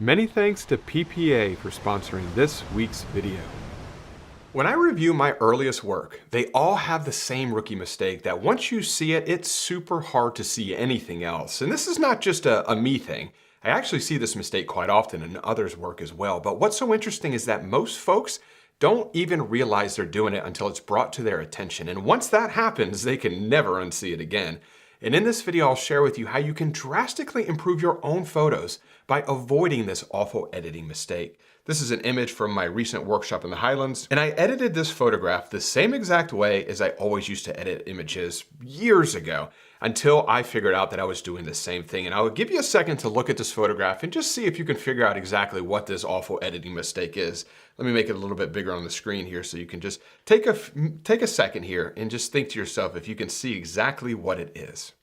Many thanks to PPA for sponsoring this week's video. When I review my earliest work, they all have the same rookie mistake that once you see it, it's super hard to see anything else. And this is not just a me thing. I actually see this mistake quite often in others' work as well. But what's so interesting is that most folks don't even realize they're doing it until it's brought to their attention. And once that happens, they can never unsee it again. And in this video, I'll share with you how you can drastically improve your own photos by avoiding this awful editing mistake. This is an image from my recent workshop in the Highlands, and I edited this photograph the same exact way as I always used to edit images years ago, until I figured out that I was doing the same thing. And I'll give you a second to look at this photograph and just see if you can figure out exactly what this awful editing mistake is. Let me make it a little bit bigger on the screen here so you can just take a second here and just think to yourself if you can see exactly what it is.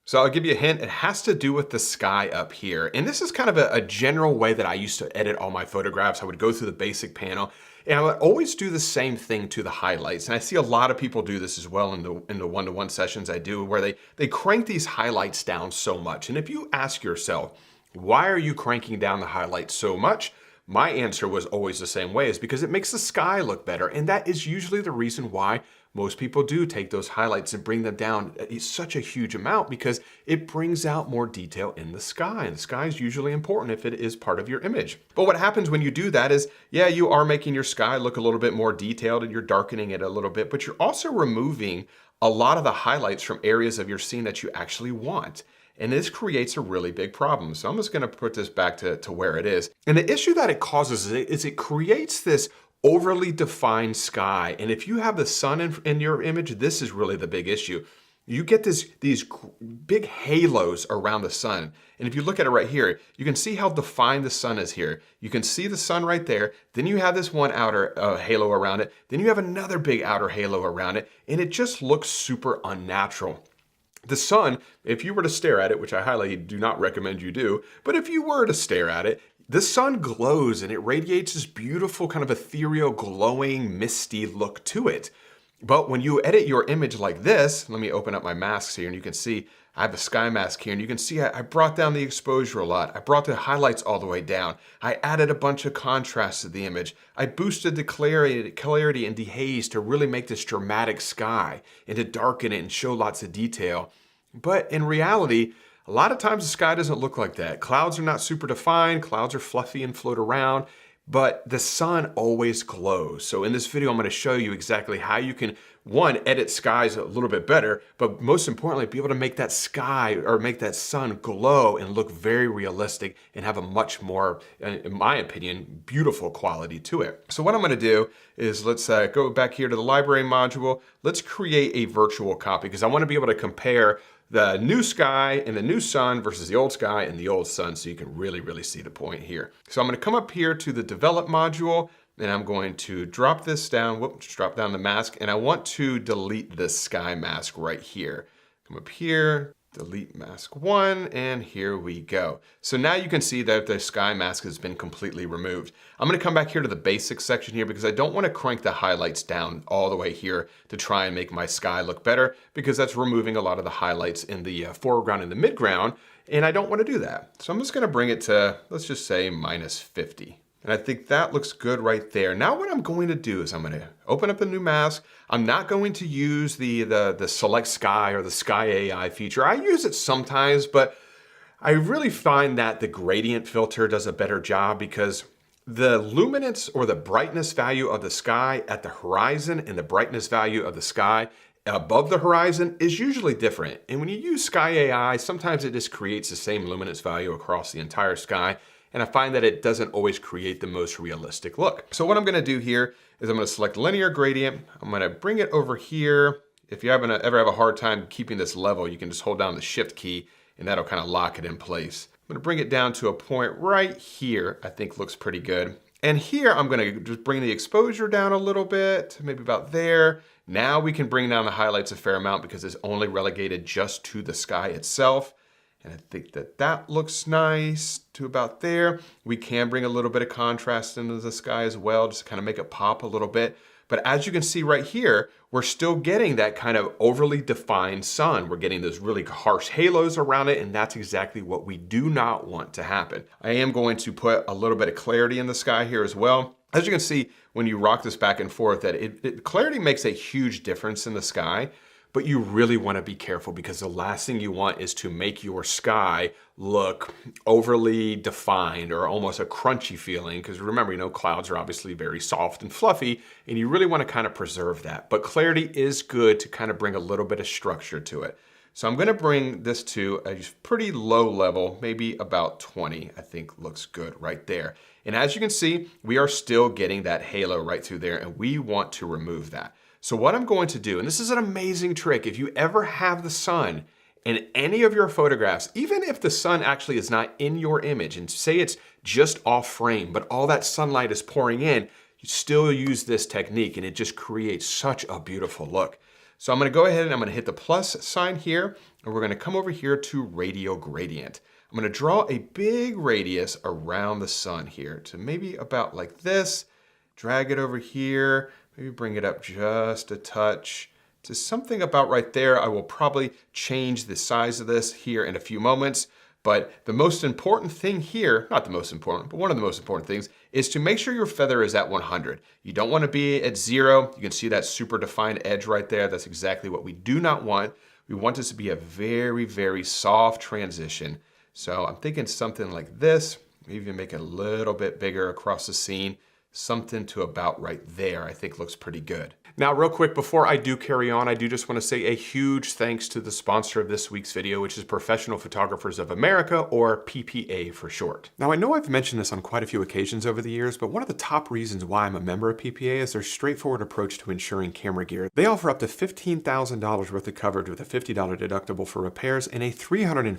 So I'll give you a hint, it has to do with the sky up here. And this is kind of a general way that I used to edit all my photographs. I would go through the basic panel and I would always do the same thing to the highlights. And I see a lot of people do this as well in the one-to-one sessions I do, where they crank these highlights down so much. And if you ask yourself, why are you cranking down the highlights so much? My answer was always the same way, is because it makes the sky look better. And that is usually the reason why most people do take those highlights and bring them down such a huge amount, because it brings out more detail in the sky. And the sky is usually important if it is part of your image. But what happens when you do that is, yeah, you are making your sky look a little bit more detailed and you're darkening it a little bit, but you're also removing a lot of the highlights from areas of your scene that you actually want. And this creates a really big problem. So I'm just gonna put this back to where it is. And the issue that it causes is it creates this overly defined sky. And if you have the sun in your image, this is really the big issue. You get these big halos around the sun. And if you look at it right here, you can see how defined the sun is here. You can see the sun right there. Then you have this one outer halo around it. Then you have another big outer halo around it. And it just looks super unnatural. The sun, if you were to stare at it, which I highly do not recommend you do, but if you were to stare at it, the sun glows and it radiates this beautiful kind of ethereal, glowing, misty look to it. But when you edit your image like this, let me open up my masks here and you can see I have a sky mask here and you can see I brought down the exposure a lot. I brought the highlights all the way down. I added a bunch of contrast to the image. I boosted the clarity and dehaze to really make this dramatic sky and to darken it and show lots of detail. But in reality, a lot of times the sky doesn't look like that. Clouds are not super defined. Clouds are fluffy and float around, but the sun always glows. So in this video, I'm gonna show you exactly how you can, one, edit skies a little bit better, but most importantly, be able to make that sky or make that sun glow and look very realistic and have a much more, in my opinion, beautiful quality to it. So what I'm gonna do is let's go back here to the library module. Let's create a virtual copy because I wanna be able to compare the new sky and the new sun versus the old sky and the old sun, so you can really see the point here. So I'm gonna come up here to the develop module and I'm going to drop this down, just drop down the mask, and I want to delete this sky mask right here. Come up here, delete mask 1, and here we go. So now you can see that the sky mask has been completely removed. I'm gonna come back here to the basics section here because I don't wanna crank the highlights down all the way here to try and make my sky look better, because that's removing a lot of the highlights in the foreground and the midground, and I don't wanna do that. So I'm just gonna bring it to, let's just say -50. And I think that looks good right there. Now what I'm going to do is I'm going to open up a new mask. I'm not going to use the select sky or the sky AI feature. I use it sometimes, but I really find that the gradient filter does a better job, because the luminance or the brightness value of the sky at the horizon and the brightness value of the sky above the horizon is usually different. And when you use sky AI, sometimes it just creates the same luminance value across the entire sky. And I find that it doesn't always create the most realistic look. So what I'm gonna do here is I'm gonna select linear gradient. I'm gonna bring it over here. If you ever have a hard time keeping this level, you can just hold down the shift key and that'll kind of lock it in place. I'm gonna bring it down to a point right here, I think looks pretty good. And here I'm gonna just bring the exposure down a little bit, maybe about there. Now we can bring down the highlights a fair amount because it's only relegated just to the sky itself. And I think that that looks nice to about there. We can bring a little bit of contrast into the sky as well, just to kind of make it pop a little bit. But as you can see right here, we're still getting that kind of overly defined sun. We're getting those really harsh halos around it, and that's exactly what we do not want to happen. I am going to put a little bit of clarity in the sky here as well. As you can see, when you rock this back and forth, that clarity makes a huge difference in the sky, but you really want to be careful because the last thing you want is to make your sky look overly defined or almost a crunchy feeling. Because remember, clouds are obviously very soft and fluffy, and you really want to kind of preserve that. But clarity is good to kind of bring a little bit of structure to it. So I'm going to bring this to a pretty low level, maybe about 20, I think looks good right there. And as you can see, we are still getting that halo right through there, and we want to remove that. So what I'm going to do, and this is an amazing trick, if you ever have the sun in any of your photographs, even if the sun actually is not in your image, and say it's just off frame, but all that sunlight is pouring in, you still use this technique, and it just creates such a beautiful look. So I'm going to go ahead and I'm going to hit the plus sign here, and we're going to come over here to radial gradient. I'm going to draw a big radius around the sun here to maybe about like this, drag it over here, maybe bring it up just a touch to something about right there. I will probably change the size of this here in a few moments. But the most important thing here, not the most important, but one of the most important things is to make sure your feather is at 100. You don't want to be at 0. You can see that super defined edge right there. That's exactly what we do not want. We want this to be a very, very soft transition. So I'm thinking something like this, maybe even make it a little bit bigger across the scene. Something to about right there, I think looks pretty good. Now, real quick, before I do carry on, I do just want to say a huge thanks to the sponsor of this week's video, which is Professional Photographers of America, or PPA for short. Now, I know I've mentioned this on quite a few occasions over the years, but one of the top reasons why I'm a member of PPA is their straightforward approach to insuring camera gear. They offer up to $15,000 worth of coverage with a $50 deductible for repairs and a $350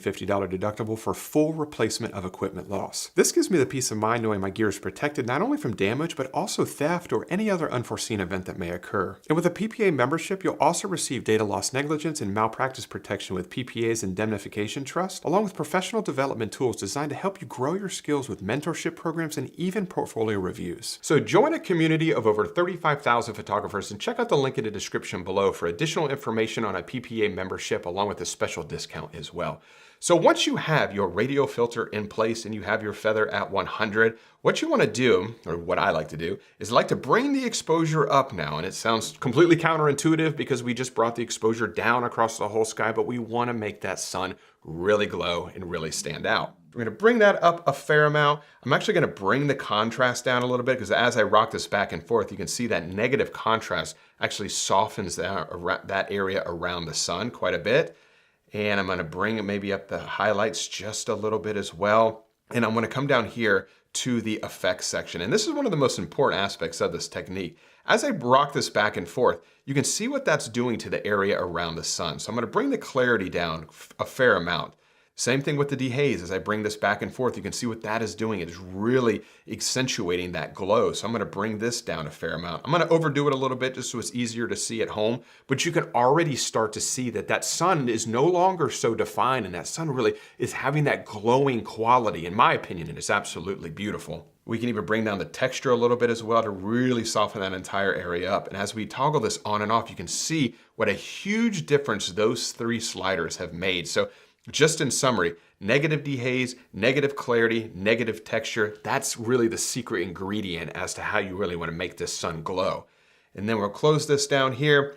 deductible for full replacement of equipment loss. This gives me the peace of mind knowing my gear is protected not only from damage, but also theft or any other unforeseen event that may occur. And with a PPA membership, you'll also receive data loss negligence and malpractice protection with PPA's indemnification trust, along with professional development tools designed to help you grow your skills with mentorship programs and even portfolio reviews. So join a community of over 35,000 photographers and check out the link in the description below for additional information on a PPA membership along with a special discount as well. So once you have your radial filter in place and you have your feather at 100, what you want to do, or what I like to do, is like to bring the exposure up now. And it sounds completely counterintuitive because we just brought the exposure down across the whole sky, but we want to make that sun really glow and really stand out. We're going to bring that up a fair amount. I'm actually going to bring the contrast down a little bit because as I rock this back and forth, you can see that negative contrast actually softens that area around the sun quite a bit. And I'm going to bring maybe up the highlights just a little bit as well. And I'm going to come down here to the effects section. And this is one of the most important aspects of this technique. As I rock this back and forth, you can see what that's doing to the area around the sun. So I'm going to bring the clarity down a fair amount. Same thing with the dehaze. As I bring this back and forth, you can see what that is doing. It is really accentuating that glow. So I'm going to bring this down a fair amount. I'm going to overdo it a little bit just so it's easier to see at home, but you can already start to see that that sun is no longer so defined and that sun really is having that glowing quality. In my opinion, it is absolutely beautiful. We can even bring down the texture a little bit as well to really soften that entire area up. And as we toggle this on and off, you can see what a huge difference those 3 sliders have made. So just in summary, negative dehaze, negative clarity, negative texture, that's really the secret ingredient as to how you really want to make this sun glow. And then we'll close this down here.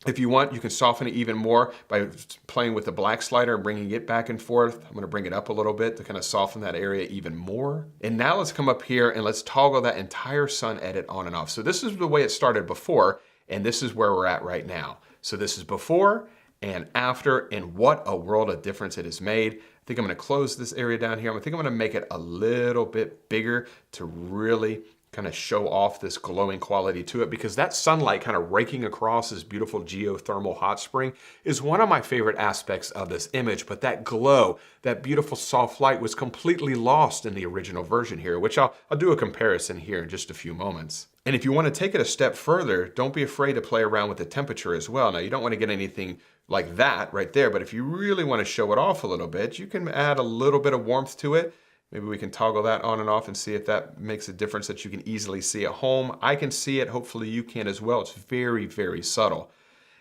If you want, you can soften it even more by playing with the black slider and bringing it back and forth. I'm going to bring it up a little bit to kind of soften that area even more. And now let's come up here and let's toggle that entire sun edit on and off. So this is the way it started before, and this is where we're at right now. So this is before and after, and what a world of difference it has made. I think I'm going to close this area down here. I think I'm going to make it a little bit bigger to really kind of show off this glowing quality to it, because that sunlight kind of raking across this beautiful geothermal hot spring is one of my favorite aspects of this image. But that glow, that beautiful soft light was completely lost in the original version here, which I'll do a comparison here in just a few moments. And if you want to take it a step further, don't be afraid to play around with the temperature as well. Now, you don't want to get anything like that right there, but if you really want to show it off a little bit, you can add a little bit of warmth to it. Maybe we can toggle that on and off and see if that makes a difference that you can easily see at home. I can see it, hopefully you can as well. It's very, very subtle.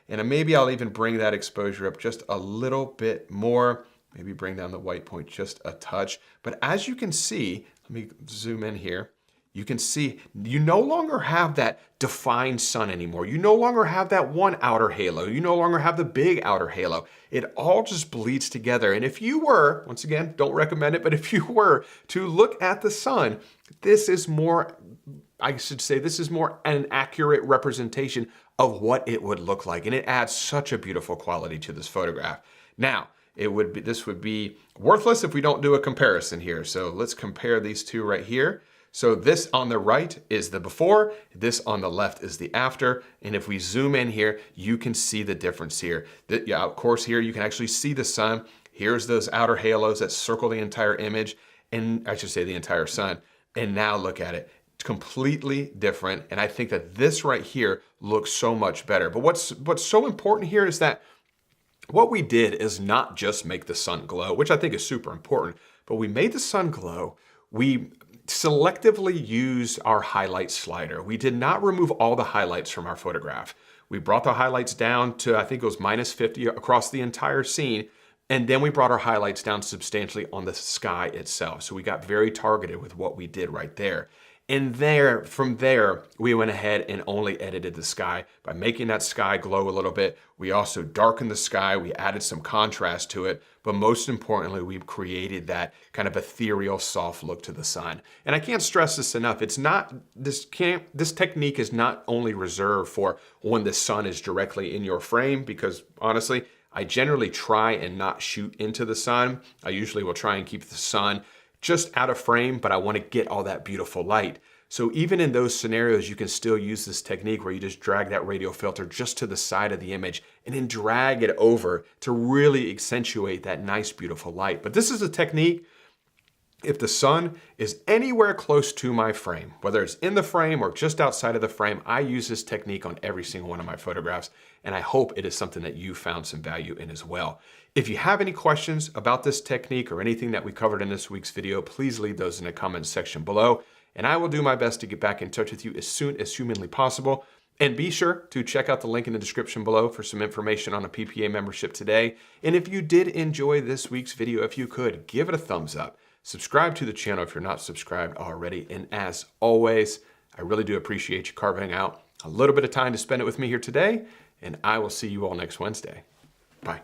And maybe I'll even bring that exposure up just a little bit more. Maybe bring down the white point just a touch. But as you can see, let me zoom in here. You can see you no longer have that defined sun anymore. You no longer have that one outer halo. You no longer have the big outer halo. It all just bleeds together. And if you were, once again, don't recommend it, but if you were to look at the sun, this is more, I should say, this is more an accurate representation of what it would look like. And it adds such a beautiful quality to this photograph. Now, this would be worthless if we don't do a comparison here. So let's compare these two right here. So this on the right is the before, this on the left is the after. And if we zoom in here, you can see the difference here. Yeah, of course, here you can actually see the sun. Here's those outer halos that circle the entire image, and I should say the entire sun. And now look at it. It's completely different. And I think that this right here looks so much better. But what's so important here is that what we did is not just make the sun glow, which I think is super important, but we made the sun glow. We selectively used our highlight slider. We did not remove all the highlights from our photograph. We brought the highlights down to, I think it was -50 across the entire scene. And then we brought our highlights down substantially on the sky itself. So we got very targeted with what we did right there. And from there, we went ahead and only edited the sky by making that sky glow a little bit. We also darkened the sky. We added some contrast to it. But most importantly, we've created that kind of ethereal, soft look to the sun. And I can't stress this enough. This technique is not only reserved for when the sun is directly in your frame, because honestly, I generally try and not shoot into the sun. I usually will try and keep the sun just out of frame, but I want to get all that beautiful light. So even in those scenarios, you can still use this technique where you just drag that radial filter just to the side of the image and then drag it over to really accentuate that nice, beautiful light. But this is a technique, if the sun is anywhere close to my frame, whether it's in the frame or just outside of the frame, I use this technique on every single one of my photographs, and I hope it is something that you found some value in as well. If you have any questions about this technique or anything that we covered in this week's video, please leave those in the comments section below, and I will do my best to get back in touch with you as soon as humanly possible. And be sure to check out the link in the description below for some information on a PPA membership today. And if you did enjoy this week's video, if you could, give it a thumbs up. Subscribe to the channel if you're not subscribed already. And as always, I really do appreciate you carving out a little bit of time to spend it with me here today. And I will see you all next Wednesday. Bye.